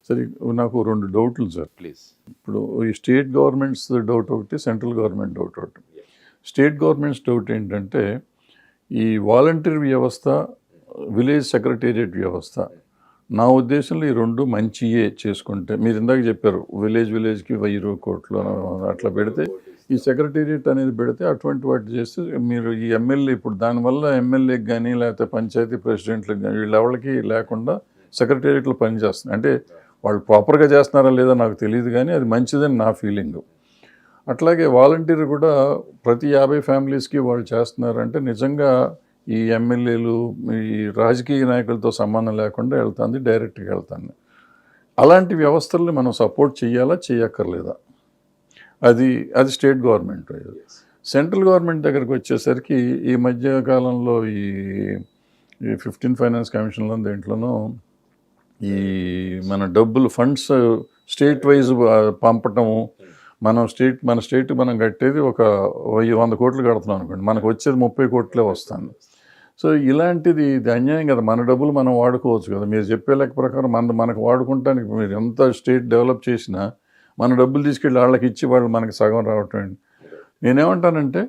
సరే, నాకు 2 డౌట్లు సార్. ప్లీజ్. ఇప్పుడు ఈ స్టేట్ గవర్నమెంట్స్ డౌట్ ఒకటి, సెంట్రల్ గవర్నమెంట్ డౌట్ ఒకటి. స్టేట్ గవర్నమెంట్స్ డౌట్ ఏంటంటే, ఈ వాలంటీర్ వ్యవస్థ, విలేజ్ సెక్రటేరియట్ వ్యవస్థ, నా ఉద్దేశంలో ఈ 2 మంచియే చేసుకుంటే. మీరు ఇందాక చెప్పారు విలేజ్కి 1000 కోట్లు అట్లా పెడితే, ఈ సెక్రటేరియట్ అనేది పెడితే అటువంటి వాటి చేస్తే మీరు ఈ ఎమ్మెల్యే ఇప్పుడు దానివల్ల ఎమ్మెల్యేకి కానీ లేకపోతే పంచాయతీ ప్రెసిడెంట్లకు కానీ వీళ్ళెవరికి లేకుండా సెక్రటేరియట్లో పనిచేస్తుంది. అంటే వాళ్ళు ప్రాపర్గా చేస్తున్నారా లేదా నాకు తెలియదు, కానీ అది మంచిదని నా ఫీలింగ్. అట్లాగే వాలంటీర్ కూడా ప్రతి 50 ఫ్యామిలీస్కి వాళ్ళు చేస్తున్నారంటే నిజంగా ఈ ఎమ్మెల్యేలు, ఈ రాజకీయ నాయకులతో సంబంధం లేకుండా వెళ్తుంది, డైరెక్ట్గా వెళ్తుంది. అలాంటి వ్యవస్థల్ని మనం సపోర్ట్ చేయాలా, చేయక్కర్లేదా? అది స్టేట్ గవర్నమెంట్. సెంట్రల్ గవర్నమెంట్ దగ్గరికి వచ్చేసరికి ఈ మధ్య కాలంలో ఈ 15 ఫైనాన్స్ కమిషన్లో దేంట్లోనూ ఈ మన డబ్బులు ఫండ్స్ స్టేట్ వైజ్ పంపటము, మన స్టేట్ మనం కట్టేది ఒక 100 కోట్లు కడుతున్నాం అనుకోండి, మనకు వచ్చేది 30 కోట్లే వస్తుంది. సో ఇలాంటిది ఇది అన్యాయం కదా. మన డబ్బులు మనం వాడుకోవచ్చు కదా. మీరు చెప్పే లెక్క ప్రకారం మనకు వాడుకుంటానికి మీరు ఎంత స్టేట్ డెవలప్ చేసినా మన డబ్బులు తీసుకెళ్ళి వాళ్ళకి ఇచ్చి వాళ్ళు మనకి సగం రావటం. నేనేమంటానంటే,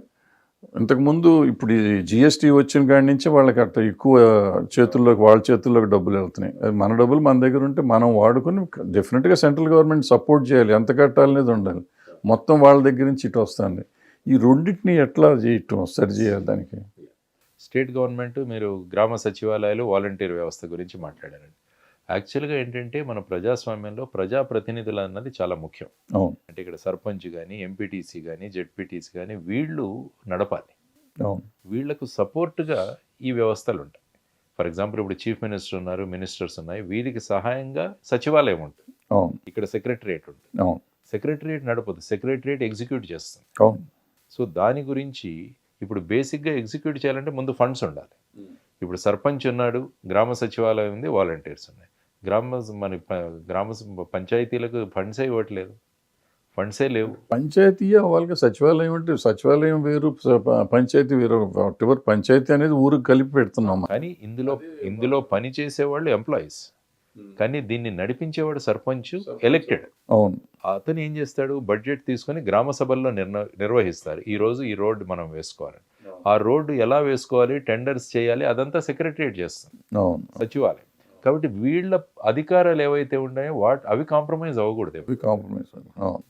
ఇంతకుముందు ఇప్పుడు ఈ జిఎస్టీ వచ్చిన కాడి నుంచి వాళ్ళకి అట్లా ఎక్కువ వాళ్ళ చేతుల్లోకి డబ్బులు వెళ్తున్నాయి. అది మన డబ్బులు మన దగ్గర ఉంటే మనం వాడుకుని డెఫినెట్గా సెంట్రల్ గవర్నమెంట్ సపోర్ట్ చేయాలి, ఎంత కట్టాలనేది ఉండాలి. మొత్తం వాళ్ళ దగ్గర నుంచి ఇటు వస్తుంది. ఈ రెండింటిని ఎట్లా చేయటం సరి చేయాలి దానికి? స్టేట్ గవర్నమెంట్, మీరు గ్రామ సచివాలయాలు, వాలంటీర్ వ్యవస్థ గురించి మాట్లాడారండి. యాక్చువల్గా ఏంటంటే మన ప్రజాస్వామ్యంలో ప్రజాప్రతినిధులు అన్నది చాలా ముఖ్యం. అవును. అంటే ఇక్కడ సర్పంచ్ కానీ, ఎంపీటీసీ కానీ, జెడ్పీటీసీ కానీ వీళ్ళు నడపాలి. అవును. వీళ్లకు సపోర్ట్గా ఈ వ్యవస్థలు ఉంటాయి. ఫర్ ఎగ్జాంపుల్ ఇప్పుడు చీఫ్ మినిస్టర్ ఉన్నారు, మినిస్టర్స్ ఉన్నాయి, వీరికి సహాయంగా సచివాలయం ఉంటుంది. అవును. ఇక్కడ సెక్రటరియట్ ఉంటుంది. అవును. సెక్రటరియట్ నడపదు, సెక్రటరియట్ ఎగ్జిక్యూట్ చేస్తుంది. అవును. సో దాని గురించి ఇప్పుడు బేసిక్గా ఎగ్జిక్యూట్ చేయాలంటే ముందు ఫండ్స్ ఉండాలి. ఇప్పుడు సర్పంచ్ ఉన్నాడు, గ్రామ సచివాలయం ఉంది, వాలంటీర్స్ ఉన్నాయి. గ్రామ పంచాయతీలకు ఫండ్సే ఇవ్వట్లేదు, ఫండ్సే లేవు. పంచాయతీ వాళ్ళకి సచివాలయం అంటే సచివాలయం వేరు, పంచాయతీ వేరు. వాటెవర్ పంచాయతీ అనేది ఊరికి కలిపి పెడుతున్నాం. కానీ ఇందులో పని చేసేవాళ్ళు ఎంప్లాయీస్, కానీ దీన్ని నడిపించేవాడు సర్పంచ్, ఎలక్టెడ్. అవును. అతను ఏం చేస్తాడు, బడ్జెట్ తీసుకొని గ్రామ సభల్లో నిర్వహిస్తారు. ఈరోజు ఈ రోడ్డు మనం వేసుకోవాలి, ఆ రోడ్డు ఎలా వేసుకోవాలి, టెండర్స్ చేయాలి, అదంతా సెక్రటరియట్ చేస్తుంది. అవును. సచివాలయం. కాబట్టి వీళ్ళ అధికారాలు ఏవైతే ఉన్నాయో అవి కాంప్రమైజ్ అవ్వకూడదు.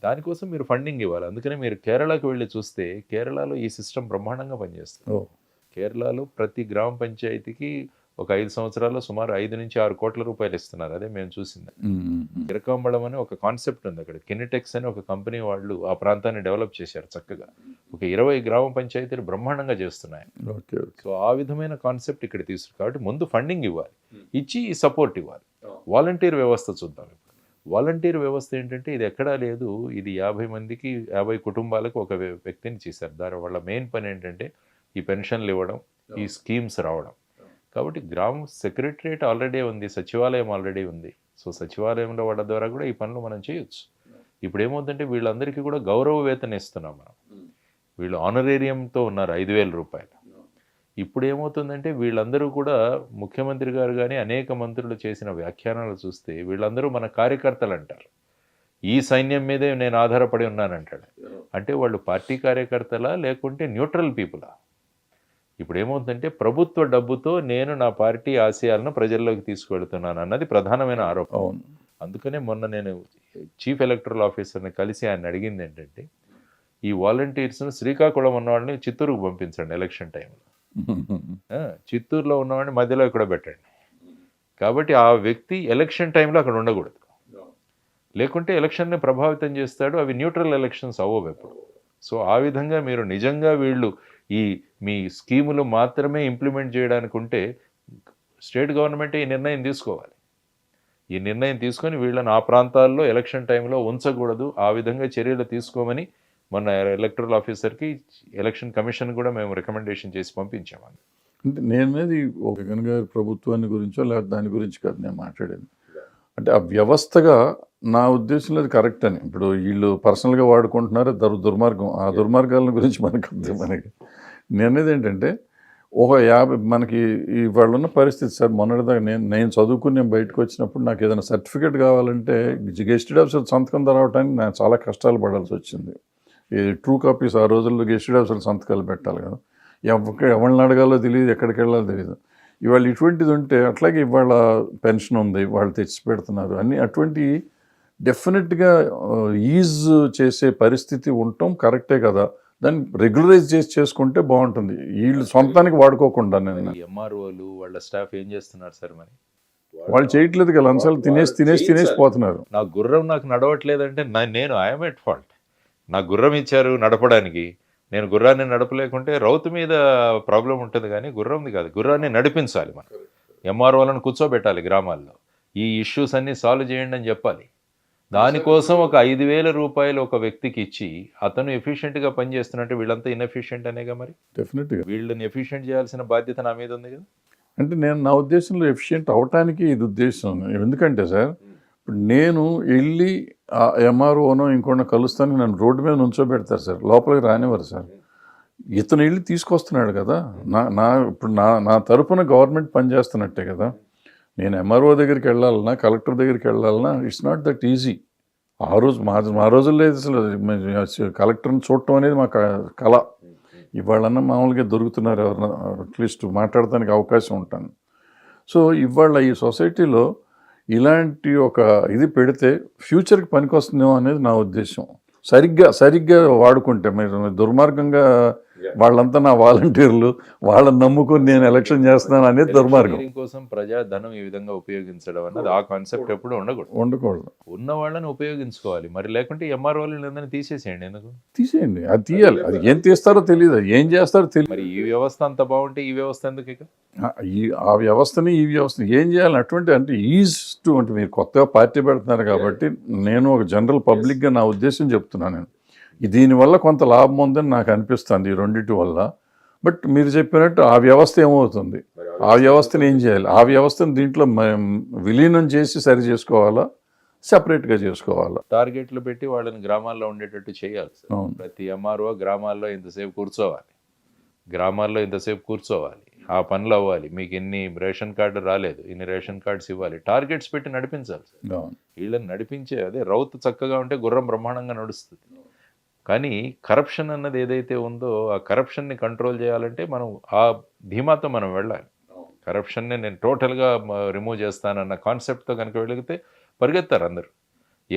దానికోసం మీరు ఫండింగ్ ఇవ్వాలి. అందుకనే మీరు కేరళకు వెళ్ళి చూస్తే కేరళలో ఈ సిస్టమ్ బ్రహ్మాండంగా పనిచేస్తుంది. కేరళలో ప్రతి గ్రామ పంచాయతీకి ఒక 5 సంవత్సరాల్లో సుమారు 5 నుంచి 6 కోట్ల రూపాయలు ఇస్తున్నారు. అదే మేము చూసింది. ఇరకాంబళం అని ఒక కాన్సెప్ట్ ఉంది అక్కడ. కినెటెక్స్ అని ఒక కంపెనీ వాళ్ళు ఆ ప్రాంతాన్ని డెవలప్ చేశారు చక్కగా. ఒక 20 గ్రామ పంచాయతీలు బ్రహ్మాండంగా చేస్తున్నాయి. సో ఆ విధమైన కాన్సెప్ట్ ఇక్కడ తీసుకు. కాబట్టి ముందు ఫండింగ్ ఇవ్వాలి, ఇచ్చి సపోర్ట్ ఇవ్వాలి. వాలంటీర్ వ్యవస్థ చూద్దాం. ఇప్పుడు వాలంటీర్ వ్యవస్థ ఏంటంటే ఇది ఎక్కడా లేదు. ఇది 50 మందికి 50 కుటుంబాలకు ఒక వ్యక్తిని చేశారు. దాని వాళ్ళ మెయిన్ పని ఏంటంటే ఈ పెన్షన్లు ఇవ్వడం, ఈ స్కీమ్స్ రావడం. కాబట్టి గ్రామ సెక్రటరియట్ ఆల్రెడీ ఉంది, సచివాలయం ఆల్రెడీ ఉంది. సో సచివాలయంలో వాళ్ళ ద్వారా కూడా ఈ పనులు మనం చేయొచ్చు. ఇప్పుడు ఏమవుతుందంటే వీళ్ళందరికీ కూడా గౌరవ వేతన ఇస్తున్నాం మనం. వీళ్ళు ఆనరేరియంతో ఉన్నారు 5,000 రూపాయలు. ఇప్పుడు ఏమవుతుందంటే వీళ్ళందరూ కూడా ముఖ్యమంత్రి గారు కానీ అనేక మంత్రులు చేసిన వ్యాఖ్యానాలు చూస్తే వీళ్ళందరూ మన కార్యకర్తలు అంటారు. ఈ సైన్యం మీదే నేను ఆధారపడి ఉన్నానంటాడు. అంటే వాళ్ళు పార్టీ కార్యకర్తలా లేకుంటే న్యూట్రల్ పీపులా? ఇప్పుడు ఏమవుతుందంటే ప్రభుత్వ డబ్బుతో నేను నా పార్టీ ఆశయాలను ప్రజల్లోకి తీసుకువెళ్తున్నాను అన్నది ప్రధానమైన ఆరోపణ. అందుకనే మొన్న నేను చీఫ్ ఎలక్టరల్ ఆఫీసర్ని కలిసి ఆయన అడిగింది ఏంటంటే, ఈ వాలంటీర్స్ను శ్రీకాకుళం ఉన్నవాడిని చిత్తూరుకు పంపించండి ఎలక్షన్ టైంలో, చిత్తూరులో ఉన్నవాడిని మధ్యలో ఇక్కడ పెట్టండి. కాబట్టి ఆ వ్యక్తి ఎలక్షన్ టైంలో అక్కడ ఉండకూడదు, లేకుంటే ఎలక్షన్ని ప్రభావితం చేస్తాడు. అవి న్యూట్రల్ ఎలక్షన్స్ అవ్వవు ఎప్పుడు. సో ఆ విధంగా మీరు నిజంగా వీళ్ళు మీ స్కీములు మాత్రమే ఇంప్లిమెంట్ చేయడానికి ఉంటే స్టేట్ గవర్నమెంట్ ఈ నిర్ణయం తీసుకోవాలి. ఈ నిర్ణయం తీసుకొని వీళ్ళని ఆ ప్రాంతాల్లో ఎలక్షన్ టైంలో ఉంచకూడదు, ఆ విధంగా చర్యలు తీసుకోమని మొన్న ఎలక్టరల్ ఆఫీసర్కి ఎలక్షన్ కమిషన్ కూడా మేము రికమెండేషన్ చేసి పంపించాము. అంటే నేనేది ఒక జగన్ గారి ప్రభుత్వాన్ని గురించో లేకపోతే దాని గురించి కాదు నేను మాట్లాడేది. అంటే ఆ వ్యవస్థగా నా ఉద్దేశంలో అది కరెక్ట్ అని. ఇప్పుడు వీళ్ళు పర్సనల్గా వాడుకుంటున్నారు, దుర్మార్గం. ఆ దుర్మార్గాల గురించి మనకి నేనేది ఏంటంటే, ఒక 50 మనకి ఇవాళ ఉన్న పరిస్థితి సార్, మొన్నటిదాకా నేను చదువుకుని నేను బయటకు వచ్చినప్పుడు నాకు ఏదైనా సర్టిఫికేట్ కావాలంటే గెస్టెడ్ ఆఫీసర్ సంతకం రావడానికి నేను చాలా కష్టాలు పడాల్సి వచ్చింది. ఈ ట్రూ కాపీస్ ఆ రోజుల్లో గెస్టెడ్ ఆఫీసర్ సంతకాలు పెట్టాలి కదా, ఎవరిని అడగాలో తెలియదు, ఎక్కడికి వెళ్ళాలో తెలియదు. ఇవాళ ఇటువంటిది ఉంటే, అట్లాగే ఇవాళ పెన్షన్ ఉంది, వాళ్ళు తెచ్చి పెడుతున్నారు అన్నీ, అటువంటి డెఫినెట్గా ఈజ్ చేసే పరిస్థితి ఉండటం కరెక్టే కదా, దాన్ని రెగ్యులరైజ్ చేసుకుంటే బాగుంటుంది, వీళ్ళు సొంతానికి వాడుకోకుండా. నేను ఎంఆర్ఓలు వాళ్ళ స్టాఫ్ ఏం చేస్తున్నారు సార్ మరి? వాళ్ళు చేయట్లేదు కదా, లంచాలు తినేసి పోతున్నారు. నా గుర్రం నాకు నడవట్లేదంటే నేను ఐఎమ్ ఎట్ ఫాల్ట్. నా గుర్రం ఇచ్చారు నడపడానికి, నేను గుర్రాన్ని నడపలేకుంటే రౌతు మీద ప్రాబ్లం ఉంటుంది కానీ గుర్రంది కాదు. గుర్రాన్ని నడిపించాలి మనం. ఎంఆర్ఓలను కూర్చోబెట్టాలి గ్రామాల్లో, ఈ ఇష్యూస్ అన్నీ సాల్వ్ చేయండి అని చెప్పాలి. దానికోసం ఒక 5,000 రూపాయలు ఒక వ్యక్తికి ఇచ్చి అతను ఎఫిషియెంట్గా పనిచేస్తున్నట్టు వీళ్ళంతా ఇన్ఎఫిషియెంట్ అనేగా మరి. డెఫినెట్గా వీళ్ళని ఎఫిషియెంట్ చేయాల్సిన బాధ్యత నా మీద ఉంది కదా. అంటే నా ఉద్దేశంలో ఎఫిషియెంట్ అవటానికి ఇది ఉద్దేశం. ఎందుకంటే సార్, ఇప్పుడు నేను వెళ్ళి ఎంఆర్ఓనో ఇంకొన్న కలుస్తానికి నన్ను రోడ్డు మీద నుంచోబెడతారు సార్, లోపలికి రానివ్వరు సార్. ఇతను వెళ్ళి తీసుకొస్తున్నాడు కదా, ఇప్పుడు నా తరపున గవర్నమెంట్ పనిచేస్తున్నట్టే కదా. నేను ఎంఆర్ఓ దగ్గరికి వెళ్ళాలన్నా, కలెక్టర్ దగ్గరికి వెళ్ళాలన్నా, ఇట్స్ నాట్ దట్ ఈజీ. ఆ రోజు మా రోజుల్లో అసలు కలెక్టర్ని చూడటం అనేది మా కళ. ఇవాళన్నా మామూలుగా దొరుకుతున్నారు ఎవరన్నా అట్లీస్ట్ మాట్లాడటానికి అవకాశం ఉంటాను. సో ఇవాళ ఈ సొసైటీలో ఇలాంటి ఒక ఇది పెడితే ఫ్యూచర్కి పనికొస్తుందేమో అనేది నా ఉద్దేశం. సరిగ్గా వాడుకుంటే, మీరు దుర్మార్గంగా వాళ్ళంతా నా వాలంటీర్లు, వాళ్ళని నమ్ముకొని నేను ఎలక్షన్ చేస్తున్నాను అనేది దుర్మార్గం. కోసం ప్రజాధనం ఈ విధంగా ఉపయోగించడం అన్నది ఆ కాన్సెప్ట్ ఎప్పుడు ఉండకూడదు. ఉన్న వాళ్ళని ఉపయోగించుకోవాలి మరి, లేకుంటే ఎంఆర్ఓలని తీసేసేయండి. ఎందుకు తీసేయండి? అది తీయాలి. అది ఏం తీస్తారో తెలియదు, ఏం చేస్తారో తెలియదు. మరి ఈ వ్యవస్థ అంత బాగుంటే ఈ వ్యవస్థ ఎందుకు ఇక? ఆ వ్యవస్థని ఈ వ్యవస్థని ఏం చేయాలి? అంటే ఈజ్ టు, అంటే మీరు కొత్తగా పార్టీ పెడుతున్నారు కాబట్టి నేను ఒక జనరల్ పబ్లిక్గా నా ఉద్దేశం చెప్తున్నాను. నేను దీనివల్ల కొంత లాభం ఉందని నాకు అనిపిస్తుంది ఈ రెండింటి వల్ల. బట్ మీరు చెప్పినట్టు ఆ వ్యవస్థ ఏమవుతుంది, ఆ వ్యవస్థను ఏం చేయాలి, ఆ వ్యవస్థను దీంట్లో విలీనం చేసి సరి చేసుకోవాలా, సెపరేట్గా చేసుకోవాలా? టార్గెట్లు పెట్టి వాళ్ళని గ్రామాల్లో ఉండేటట్టు చేయాలి. ప్రతి ఎంఆర్ఓ గ్రామాల్లో ఇంతసేపు కూర్చోవాలి, ఆ పనులు అవ్వాలి. మీకు ఇన్ని రేషన్ కార్డు రాలేదు, ఇన్ని రేషన్ కార్డ్స్ ఇవ్వాలి, టార్గెట్స్ పెట్టి నడిపించాలి. వీళ్ళని నడిపించే అదే రౌతు చక్కగా ఉంటే గుర్రం బ్రహ్మాండంగా నడుస్తుంది. కానీ కరప్షన్ అన్నది ఏదైతే ఉందో, ఆ కరప్షన్ని కంట్రోల్ చేయాలంటే మనం ఆ ధీమాతో మనం వెళ్ళాలి. కరప్షన్ని నేను టోటల్గా రిమూవ్ చేస్తానన్న కాన్సెప్ట్తో కనుక వెళ్ళితే పరిగెత్తారు అందరూ.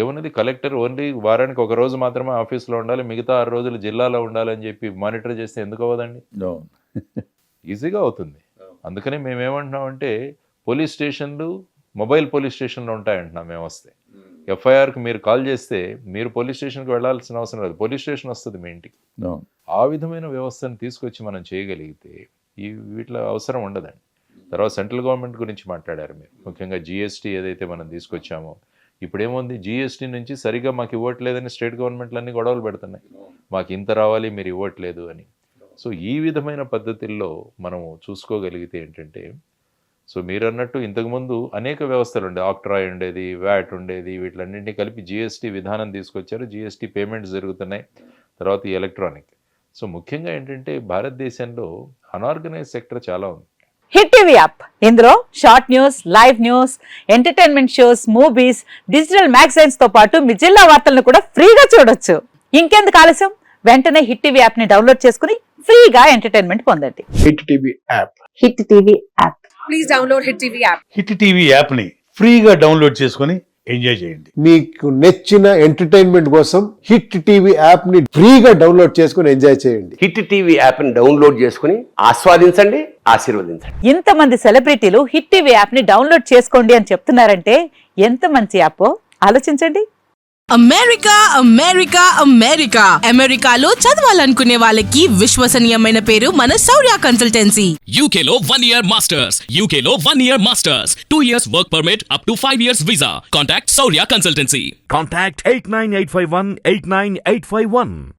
ఏమున్నది, కలెక్టర్ ఓన్లీ వారానికి ఒక రోజు మాత్రమే ఆఫీస్లో ఉండాలి, మిగతా 6 రోజులు జిల్లాలో ఉండాలని చెప్పి మానిటర్ చేస్తే ఎందుకు అవ్వదండి? ఈజీగా అవుతుంది. అందుకని మేమేమంటున్నామంటే, పోలీస్ స్టేషన్లు మొబైల్ పోలీస్ స్టేషన్లు ఉంటాయంటున్నాం మేము. వస్తే ఎఫ్ఐఆర్కి మీరు కాల్ చేస్తే మీరు పోలీస్ స్టేషన్కి వెళ్ళాల్సిన అవసరం లేదు, పోలీస్ స్టేషన్ వస్తుంది మీ ఇంటికి. ఆ విధమైన వ్యవస్థను తీసుకొచ్చి మనం చేయగలిగితే ఈ వీటిలో అవసరం ఉండదండి. తర్వాత సెంట్రల్ గవర్నమెంట్ గురించి మాట్లాడారు మీరు, ముఖ్యంగా జిఎస్టీ ఏదైతే మనం తీసుకొచ్చామో. ఇప్పుడేముంది, జిఎస్టీ నుంచి సరిగా మాకు ఇవ్వట్లేదని స్టేట్ గవర్నమెంట్లు అన్నీ గొడవలు పెడుతున్నాయి, మాకు ఇంత రావాలి మీరు ఇవ్వట్లేదు అని. సో ఈ విధమైన పద్ధతుల్లో మనము చూసుకోగలిగితే ఏంటంటే, సో మీరు అన్నట్టు ఇంతకుముందు అనేక వ్యవస్థలు ఉండేది, ఆక్ట్రాయ్ ఉండేది, వ్యాట్ ఉండేది, వీటిలన్నింటినీ కలిపి జిఎస్టీ విధానం తీసుకొచ్చారు. జిఎస్టీ పేమెంట్స్ జరుగుతున్నాయి, తర్వాత ఈ ఎలక్ట్రానిక్. సో ముఖ్యంగా ఏంటంటే భారతదేశంలో అనార్గనైజ్ సెక్టర్ చాలా ఉంది. హిట్ టీవీ యాప్, ఇందులో short news, live news, entertainment shows, movies, digital magazines తో పాటు మీ జిల్లా వార్తలను కూడా ఫ్రీగా చూడొచ్చు. ఇంకెందుకు ఆలస్యం, వెంటనే హిట్ టీవీ యాప్ ని డౌన్లోడ్ చేసుకుని ఫ్రీగా ఎంటర్టైన్మెంట్ పొందండి. Hit TV app. Hit TV app. Please download hit TV app. Hit TV app ని ఫ్రీగా డౌన్లోడ్ చేసుకొని ఎంజాయ్ చేయండి. మీకు నచ్చిన ఎంటర్టైన్మెంట్ కోసం హిట్ టీవీ యాప్ ని ఫ్రీగా డౌన్లోడ్ చేసుకొని ఎంజాయ్ చేయండి. హిట్ టీవీ యాప్ ని డౌన్లోడ్ చేసుకుని ఆస్వాదించండి, ఆశీర్వదించండి. ఇంతమంది సెలబ్రిటీలు హిట్ టీవీ యాప్ ని డౌన్లోడ్ చేసుకోండి అని చెప్తున్నారంటే ఎంత మంచి యాప్ ఆలోచించండి. అమెరికాలో చదవాలనుకునే వాళ్ళకి విశ్వసనీయమైన పేరు మన శౌర్య కన్సల్టెన్సీ. UK లో 1 year masters, UK లో 1 year masters, 2 years work permit up to 5 years visa. Contact Shaurya Consultancy. Contact 89851 89851.